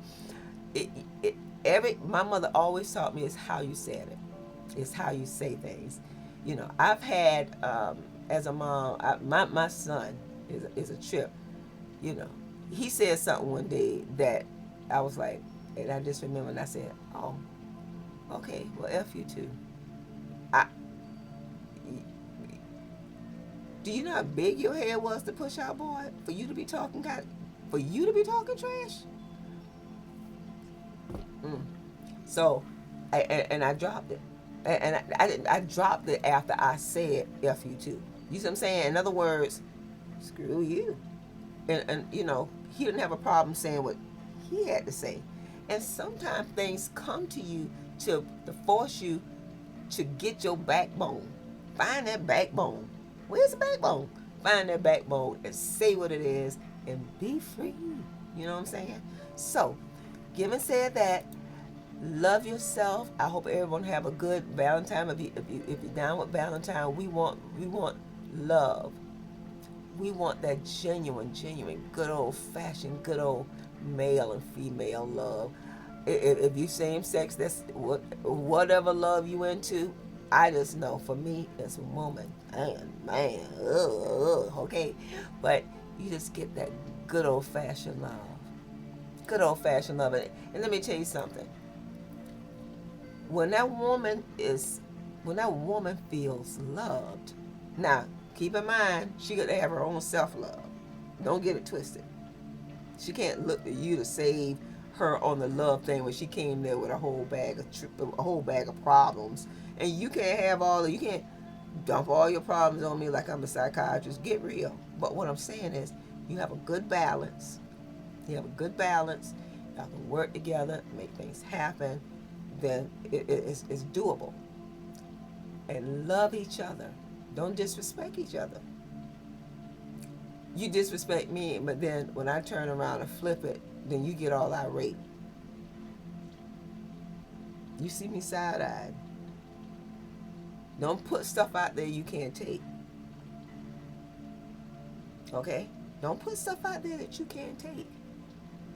My mother always taught me, it's how you said it. It's how you say things. You know, I've had, as a mom, my son is a trip. You know, he said something one day that I was like, and I just remember, and I said, oh, okay, well, F you too. Do you know how big your head was to push out, boy? For you to be talking trash? So, I dropped it. And I dropped it after I said F you too. You see what I'm saying? In other words, screw you. And you know, he didn't have a problem saying what he had to say. And sometimes things come to you to force you to get your backbone. Find that backbone. Where's the backbone? Find that backbone and say what it is and be free. You know what I'm saying? So, given said that, love yourself. I hope everyone have a good Valentine. If you're down with Valentine, we want love. We want that genuine, good old fashioned, good old male and female love. If you same sex, that's whatever love you into. I just know for me, it's woman and man. Okay, but you just get that good old fashioned love. Good old fashioned love. And let me tell you something. When that woman feels loved, now keep in mind she got to have her own self love. Don't get it twisted. She can't look to you to save her on the love thing when she came there with a whole bag of problems, and you can't dump all your problems on me like I'm a psychiatrist. Get real. But what I'm saying is, you have a good balance. Y'all can work together, make things happen. Then it's doable. And love each other. Don't disrespect each other. You disrespect me, but then when I turn around and flip it, then you get all irate. You see me side-eyed. Don't put stuff out there you can't take. Okay? Don't put stuff out there that you can't take.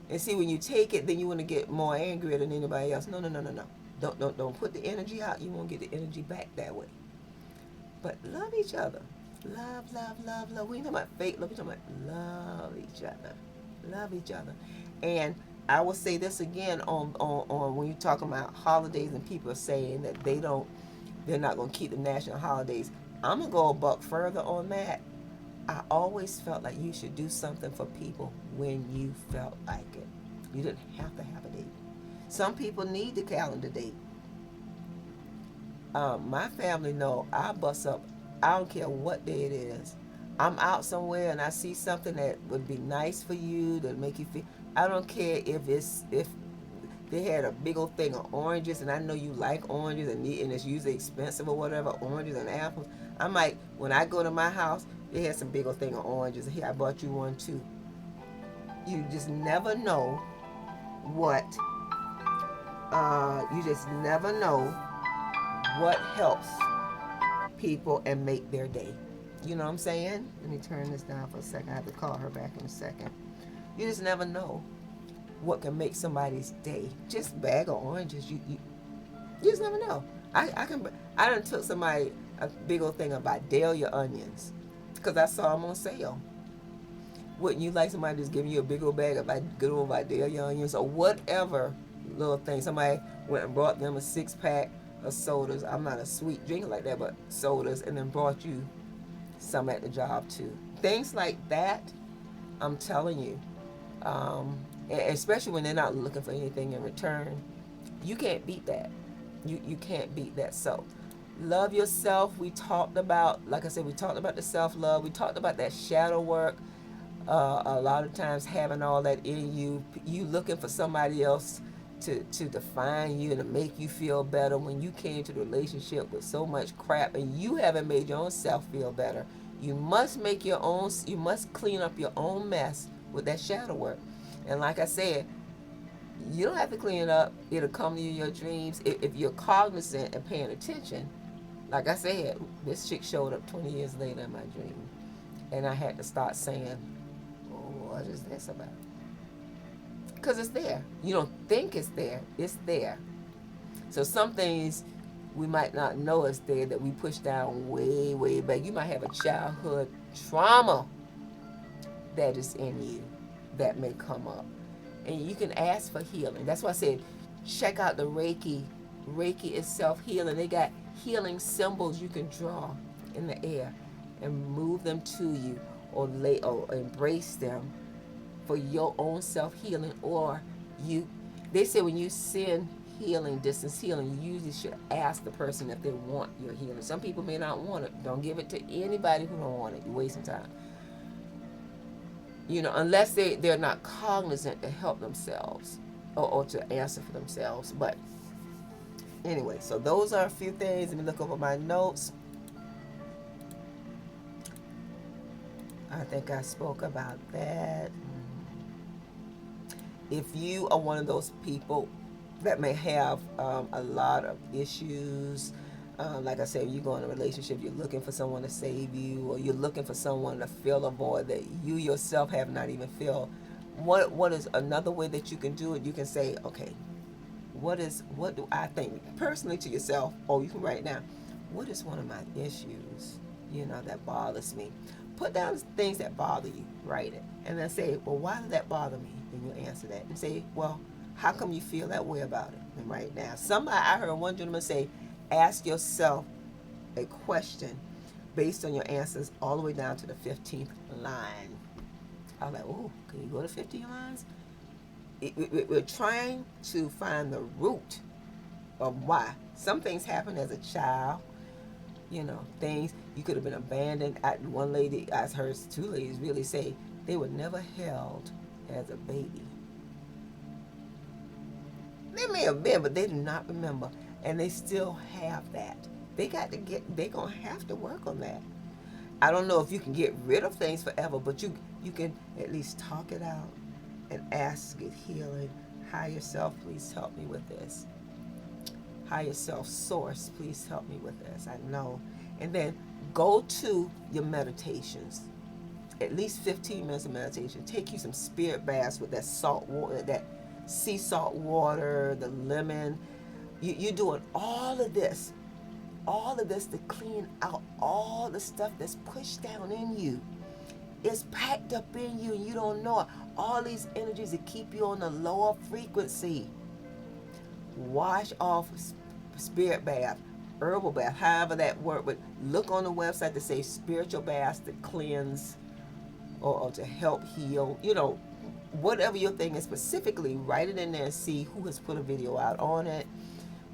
And see, when you take it, then you want to get more angrier than anybody else. No. Don't put the energy out. You won't get the energy back that way. But love each other. Love. We ain't talking about fake love. We talking about love each other. Love each other. And I will say this again on when you're talking about holidays and people are saying that they're not going to keep the national holidays. I'm going to go a buck further on that. I always felt like you should do something for people when you felt like it. You didn't have to have a date. Some people need the calendar date. My family know I bust up. I don't care what day it is. I'm out somewhere and I see something that would be nice for you to make you feel. I don't care if they had a big old thing of oranges and I know you like oranges and it's usually expensive or whatever, oranges and apples. I might when I go to my house, they had some big old thing of oranges. Here, I bought you one too. You just never know what. You just never know what helps people and make their day. You know what I'm saying? Let me turn this down for a second. I have to call her back in a second. You just never know what can make somebody's day. Just a bag of oranges. You just never know. I done took somebody a big old thing of Vidalia onions because I saw them on sale. Wouldn't you like somebody just giving you a big old bag of good old Vidalia onions or whatever little thing? Somebody went and brought them a 6-pack of sodas. I'm not a sweet drinker like that, but sodas, and then brought you some at the job too. Things like that, I'm telling you, especially when they're not looking for anything in return, you can't beat that. You can't beat that. So love yourself. We talked about, like I said, we talked about the self-love. We talked about that shadow work. A lot of times having all that in you looking for somebody else to define you and to make you feel better when you came to the relationship with so much crap and you haven't made your own self feel better. You must you must clean up your own mess with that shadow work. And like I said, you don't have to clean it up. It'll come to you in your dreams if you're cognizant and paying attention. Like I said, this chick showed up 20 years later in my dream. And I had to start saying, oh, what is this about? Because it's there. You don't think it's there. It's there. So some things we might not know is there that we push down way, way back. You might have a childhood trauma that is in you that may come up. And you can ask for healing. That's why I said check out the Reiki. Reiki is self-healing. They got healing symbols you can draw in the air and move them to you or embrace them for your own self-healing. Or they say when you send healing, distance healing, you usually should ask the person if they want your healing. Some people may not want it. Don't give it to anybody who don't want it. You're wasting time. Unless they're not cognizant to help themselves or to answer for themselves. But anyway, so those are a few things. Let me look over my notes. I think I spoke about that. If you are one of those people that may have a lot of issues, like I said, you go in a relationship, you're looking for someone to save you, or you're looking for someone to fill a void that you yourself have not even filled. What is another way that you can do it? You can say, okay, what do I think personally to yourself? Oh, you can write it down. What is one of my issues, that bothers me? Put down things that bother you, write it, and then say, well, why did that bother me? And you'll answer that and say, well, how come you feel that way about it? And write it down. I heard one gentleman say, ask yourself a question based on your answers all the way down to the 15th line. I was like, oh, can you go to 15 lines? We're trying to find the root of why. Some things happen as a child. Things you could have been abandoned. One lady, I heard two ladies really say they were never held as a baby. They may have been, but they do not remember. And they still have that. They're going to have to work on that. I don't know if you can get rid of things forever, but you can at least talk it out and ask, get healing. Higher self, please help me with this. Higher self source, please help me with this. I know. And then go to your meditations. At least 15 minutes of meditation. Take you some spirit baths with that salt water, that sea salt water, the lemon. You're doing all of this to clean out all the stuff that's pushed down in you. It's packed up in you and you don't know it. All these energies that keep you on the lower frequency. Wash off spirit bath, herbal bath, however that works. But look on the website to say spiritual baths to cleanse or to help heal. whatever your thing is specifically, write it in there and see who has put a video out on it.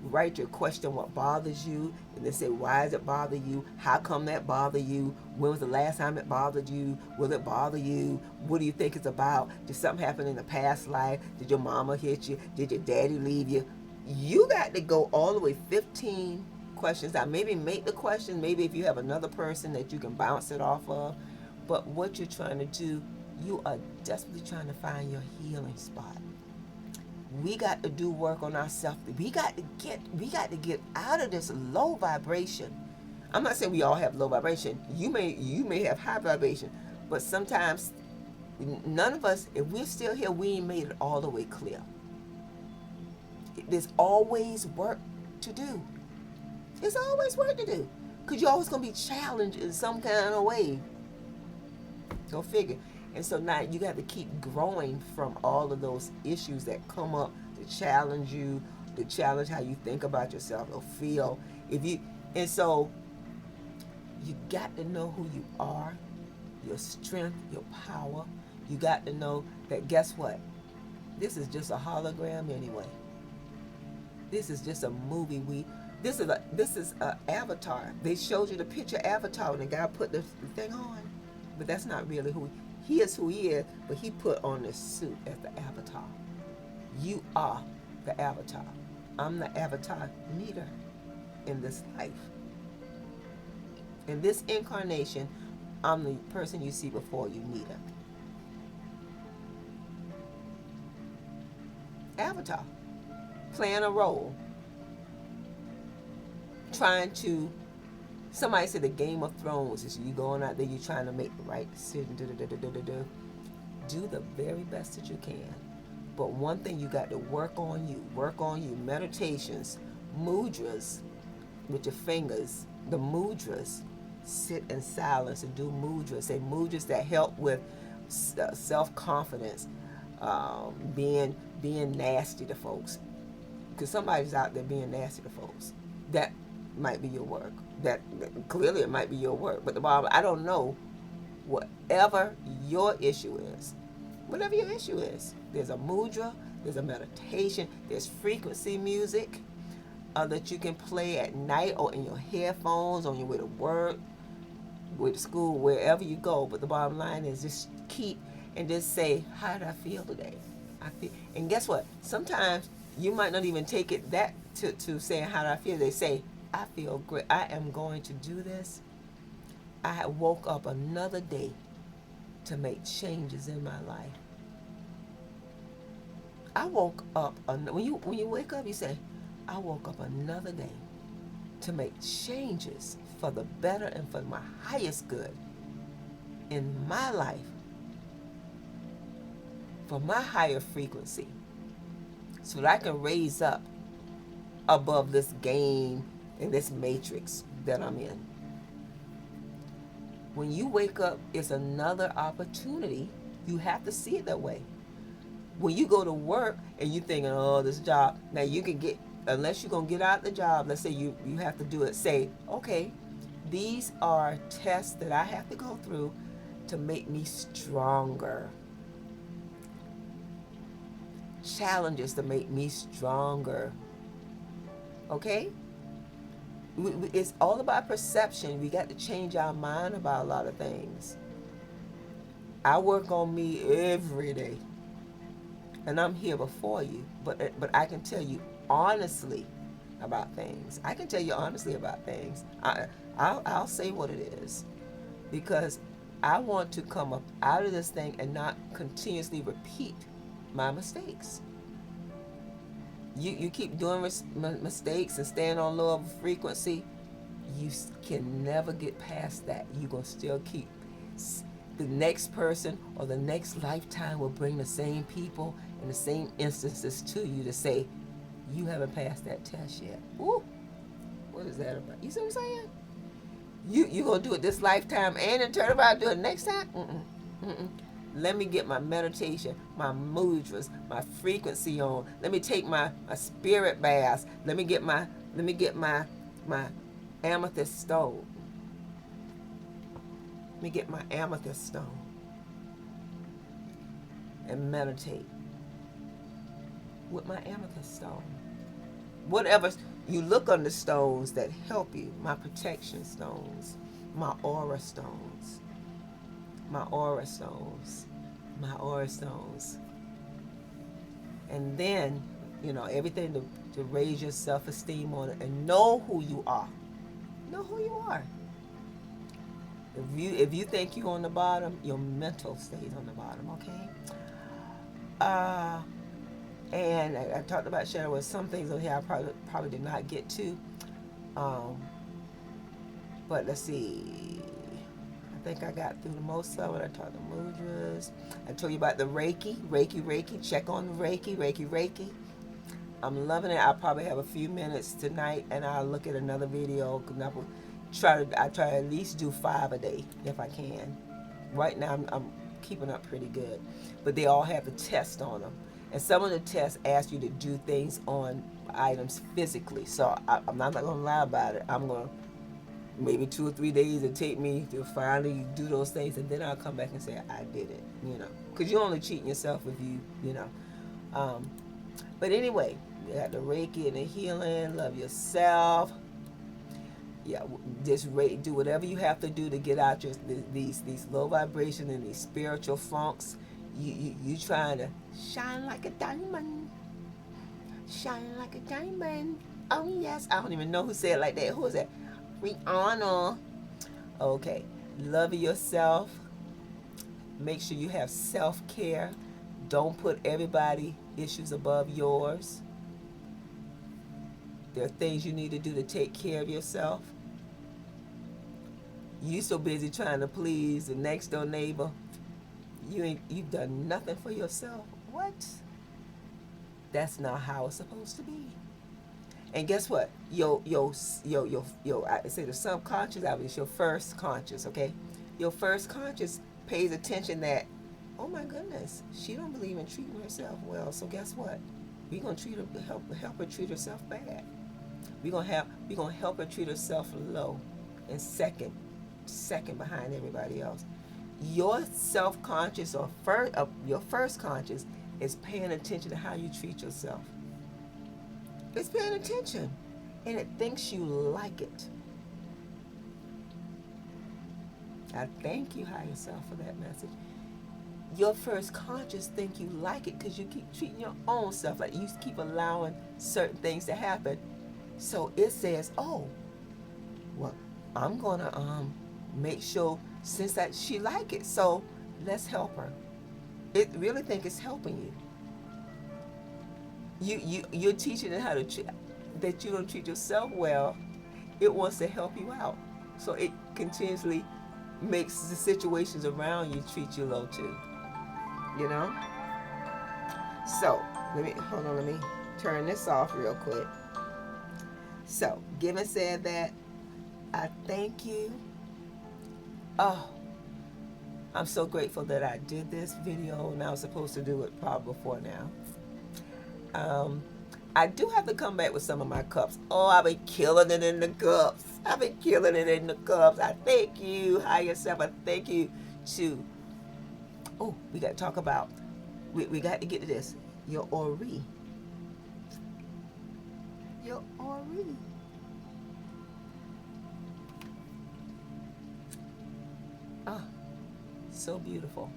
Write your question, what bothers you, and then say, why does it bother you? How come that bothered you? When was the last time it bothered you? Will it bother you? What do you think it's about? Did something happen in the past life? Did your mama hit you? Did your daddy leave you? You got to go all the way 15 questions out. Maybe make the question, maybe if you have another person that you can bounce it off of. But what you're trying to do, you are desperately trying to find your healing spot. We got to do work on ourselves. We got to get out of this low vibration. I'm not saying we all have low vibration. You may have high vibration, but sometimes none of us, if we're still here, we ain't made it all the way clear. There's always work to do. There's always work to do. Because you're always going to be challenged in some kind of way. Go figure. And so now you got to keep growing from all of those issues that come up to challenge you, to challenge how you think about yourself or feel. And so you got to know who you are, your strength, your power. You got to know that, guess what? This is just a hologram anyway. This is just a movie. This is a Avatar. They showed you the picture Avatar and the guy put the thing on, but that's not really he is. Who he is, but he put on this suit as the Avatar. You are the Avatar. I'm the Avatar meter in this life. In this incarnation, I'm the person you see before you, Nita. Avatar. Playing a role. Trying to, somebody said the Game of Thrones is you going out there, you're trying to make the right decision. Do the very best that you can. But one thing you got to work on you. Meditations, mudras with your fingers, the mudras. Sit in silence and do mudras. Say mudras that help with self-confidence, being nasty to folks. Because somebody's out there being nasty to folks. That might be your work. That clearly it might be your work. But the bottom, I don't know. Whatever your issue is, whatever your issue is, there's a mudra, there's a meditation, there's frequency music that you can play at night or in your headphones on your way to work, way to school, wherever you go. But the bottom line is just keep and just say, how did I feel today? And guess what? Sometimes you might not even take it that to saying how did I feel. They say, I feel great. I am going to do this. I woke up another day to make changes in my life. I woke up, when you wake up, you say, I woke up another day to make changes for the better and for my highest good in my life, for my higher frequency, so that I can raise up above this game and this matrix that I'm in. When you wake up, it's another opportunity. You have to see it that way. When you go to work and you're thinking, oh, this job, now you can get, unless you're going to get out the job, let's say you have to do it, say, okay, these are tests that I have to go through to make me stronger. Challenges to make me stronger. Okay? It's all about perception. We got to change our mind about a lot of things. I work on me every day. And I'm here before you. But I can tell you honestly about things. I can tell you honestly about things. I'll say what it is. Because I want to come up out of this thing and not continuously repeat my mistakes. You keep doing mistakes and staying on low of frequency, you can never get past that. You're going to still keep. The next person or the next lifetime will bring the same people and the same instances to you to say, you haven't passed that test yet. Ooh, what is that about? You see what I'm saying? You going to do it this lifetime and then turn around and do it next time? Let me get my meditation, my mudras, my frequency on. Let me take my spirit baths. Let me get my amethyst stone. Let me get my amethyst stone. and meditate with my amethyst stone. Whatever you look on the stones that help you, my protection stones, my aura stones, my aura stones, my aura stones. And then, everything to raise your self-esteem on it and know who you are. Know who you are. If you think you're on the bottom, your mental stays on the bottom, okay? And I talked about shadow with some things on here I probably did not get to. But let's see. I think I got through the most of it. I talked to mudras. I told you about the Reiki. Check on the Reiki. I'm loving it. I'll probably have a few minutes tonight, and I'll look at another video. I try to at least do 5 a day if I can. Right now, I'm keeping up pretty good. But they all have the test on them. And some of the tests ask you to do things on items physically. So I'm not going to lie about it. I'm going to, maybe 2 or 3 days it take me to finally do those things. And then I'll come back and say, I did it, Because you're only cheating yourself if you. But anyway, you got the Reiki and the healing. Love yourself. Yeah, just do whatever you have to do to get out these low vibration and these spiritual funks. You trying to shine like a diamond. Shine like a diamond. Oh yes. I don't even know who said it like that. Who is that? Rihanna. Okay. Love yourself. Make sure you have self-care. Don't put everybody's issues above yours. There are things you need to do to take care of yourself. You so busy trying to please the next door neighbor. You've done nothing for yourself. What? That's not how it's supposed to be. And guess what? I say the subconscious, it's your first conscious, okay? Your first conscious pays attention that, oh my goodness, she don't believe in treating herself well. So guess what? We're gonna help her treat herself bad. We're gonna help her treat herself low and second behind everybody else. Your self-conscious your first conscious is paying attention to how you treat yourself. It's paying attention, and it thinks you like it. I thank you, higher self, for that message. Your first conscious think you like it because you keep treating your own self like you keep allowing certain things to happen. So it says, oh, well, I'm gonna make sure since that she like it, so let's help her. It really think it's helping you. You're teaching it how to that you don't treat yourself well. It wants to help you out, so it continuously makes the situations around you treat you low too. So let me turn this off real quick. So, given said that, I thank you. Oh, I'm so grateful that I did this video, and I was supposed to do it probably before now. I do have to come back with some of my cups. Oh, I've been killing it in the cups. I thank you, higher self. I thank you to. Oh, we got to talk about. We got to get to this. Your Ori. Your Ori. Ah, so beautiful.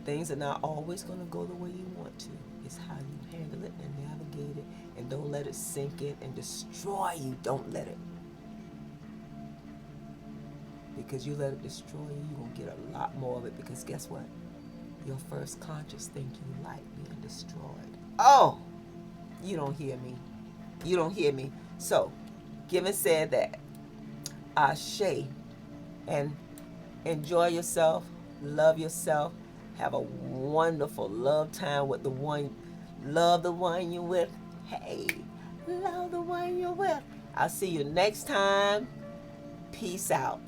Things are not always going to go the way you want to. It's how you handle it and navigate it, and don't let it sink in and destroy you. Don't let it. Because you let it destroy you, you're going to get a lot more of it, because guess what? Your first conscious think you like being destroyed. Oh, you don't hear me. You don't hear me. So, given said that, Ashe, and enjoy yourself, love yourself, have a wonderful love time with the one, love the one you're with. Hey, love the one you're with. I'll see you next time. Peace out.